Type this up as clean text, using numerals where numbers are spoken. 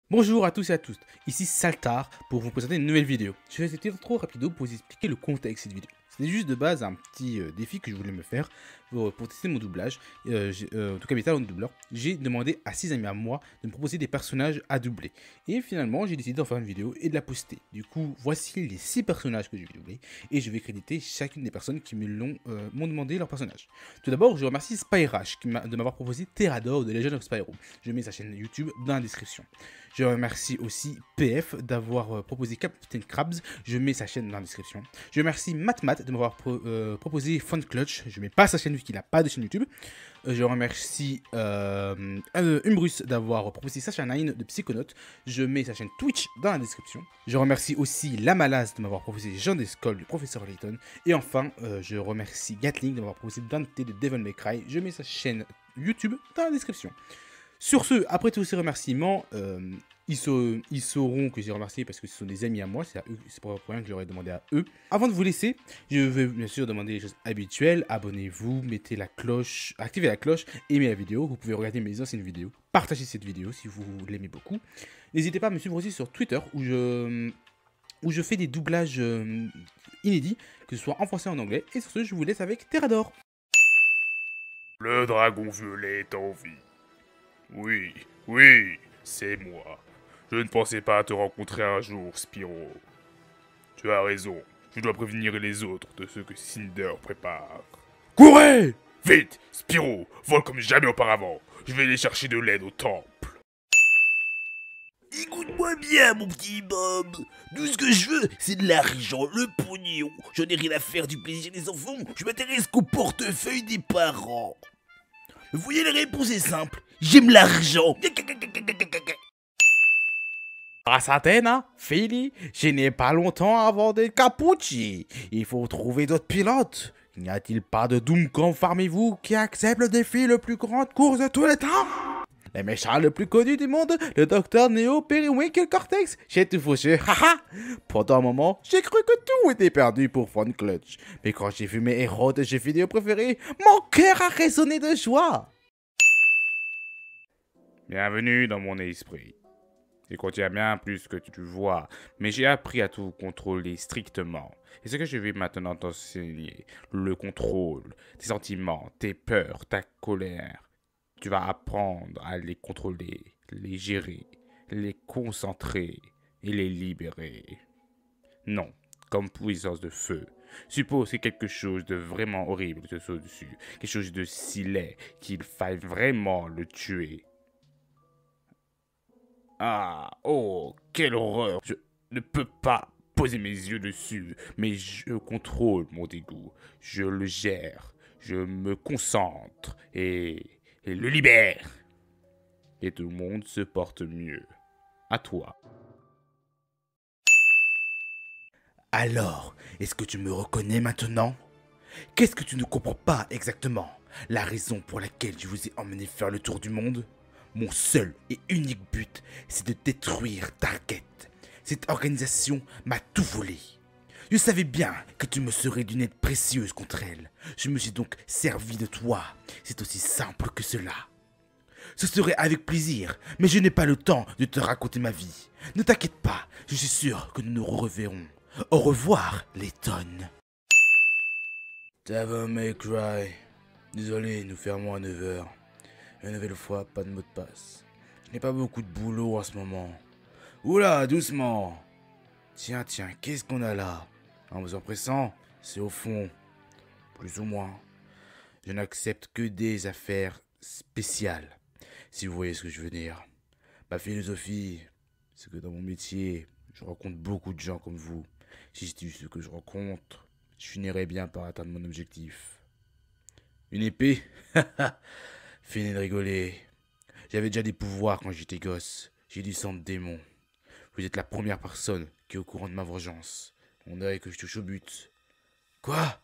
Bonjour à tous et à toutes, ici Saltar pour vous présenter une nouvelle vidéo. Je vais cette intro rapido pour vous expliquer le contexte de cette vidéo. C'était juste de base un petit défi que je voulais me faire pour tester mon doublage. En tout cas mes talents de doubleur. J'ai demandé à 6 amis à moi de me proposer des personnages à doubler. Et finalement j'ai décidé d'en faire une vidéo et de la poster. Du coup voici les 6 personnages que je vais doubler. Et je vais créditer chacune des personnes qui m'ont demandé leur personnage. Tout d'abord je remercie Spyrash de m'avoir proposé Terrador de Legend of Spyro. Je mets sa chaîne YouTube dans la description. Je remercie aussi PF d'avoir proposé Captain Krabs. Je mets sa chaîne dans la description. Je remercie Matmat de m'avoir proposé Fun Clutch. Je mets pas sa chaîne vu qu'il n'a pas de chaîne YouTube. Je remercie Umbrus d'avoir proposé Sacha Nine de Psychonaut. Je mets sa chaîne Twitch dans la description. Je remercie aussi Lamalas de m'avoir proposé Jean d'Escole du Professeur Layton. Et enfin, je remercie Gatling de m'avoir proposé Dante de Devil May Cry. Je mets sa chaîne YouTube dans la description. Sur ce, après tous ces remerciements, ils sauront que j'ai remercié parce que ce sont des amis à moi, c'est pour rien que je leur ai demandé à eux. Avant de vous laisser, je vais bien sûr demander les choses habituelles. Abonnez-vous, mettez la cloche, activez la cloche, aimez la vidéo. Vous pouvez regarder mes anciennes vidéos, partagez cette vidéo si vous l'aimez beaucoup. N'hésitez pas à me suivre aussi sur Twitter où je fais des doublages inédits, que ce soit en français ou en anglais. Et sur ce, je vous laisse avec Terrador. Le dragon violet est en vie. Oui, c'est moi. Je ne pensais pas te rencontrer un jour, Spyro. Tu as raison, je dois prévenir les autres de ce que Cinder prépare. Courez! Vite, Spyro, vole comme jamais auparavant. Je vais aller chercher de l'aide au temple. Écoute-moi bien, mon petit Bob. Tout ce que je veux, c'est de l'argent, le pognon. Je n'ai rien à faire du plaisir des enfants. Je m'intéresse qu'au portefeuille des parents. Vous voyez, la réponse est simple. J'aime l'argent. Rasatena, Fili, je n'ai pas longtemps avant des Capucci. Il faut trouver d'autres pilotes. N'y a-t-il pas de Doomcom parmi vous qui accepte le défi le plus grande course de tous les temps? Les méchants le plus connu du monde, le docteur Neo Periwinkle Cortex, j'ai tout fauché, haha. Pendant un moment, j'ai cru que tout était perdu pour Fun Clutch. Mais quand j'ai vu mes héros de jeux vidéo préférés, mon cœur a résonné de joie. Bienvenue dans mon esprit. Il contient bien plus que tu vois, mais j'ai appris à tout contrôler strictement. Et ce que je vais maintenant t'enseigner, le contrôle, tes sentiments, tes peurs, ta colère. Tu vas apprendre à les contrôler, les gérer, les concentrer et les libérer. Non, comme puissance de feu. Suppose que quelque chose de vraiment horrible te saute dessus, quelque chose de si laid qu'il faille vraiment le tuer. Ah, oh, quelle horreur! Je ne peux pas poser mes yeux dessus, mais je contrôle mon dégoût. Je le gère, je me concentre et le libère. Et tout le monde se porte mieux. À toi. Alors, est-ce que tu me reconnais maintenant? Qu'est-ce que tu ne comprends pas exactement? La raison pour laquelle je vous ai emmené faire le tour du monde? Mon seul et unique but, c'est de détruire Target. Cette organisation m'a tout volé. Je savais bien que tu me serais d'une aide précieuse contre elle. Je me suis donc servi de toi. C'est aussi simple que cela. Ce serait avec plaisir, mais je n'ai pas le temps de te raconter ma vie. Ne t'inquiète pas, je suis sûr que nous nous reverrons. Au revoir, Layton. Devil May Cry. Désolé, nous fermons à 9 h. Une nouvelle fois, pas de mot de passe. Je n'ai pas beaucoup de boulot en ce moment. Oula, doucement. Tiens, qu'est-ce qu'on a là? Un besoin pressant? C'est au fond. Plus ou moins. Je n'accepte que des affaires spéciales. Si vous voyez ce que je veux dire. Ma philosophie, c'est que dans mon métier, je rencontre beaucoup de gens comme vous. Si je dis ce que je rencontre, je finirai bien par atteindre mon objectif. Une épée? Fini de rigoler. J'avais déjà des pouvoirs quand j'étais gosse. J'ai du sang de démon. Vous êtes la première personne qui est au courant de ma vengeance. On dirait que je touche au but. Quoi?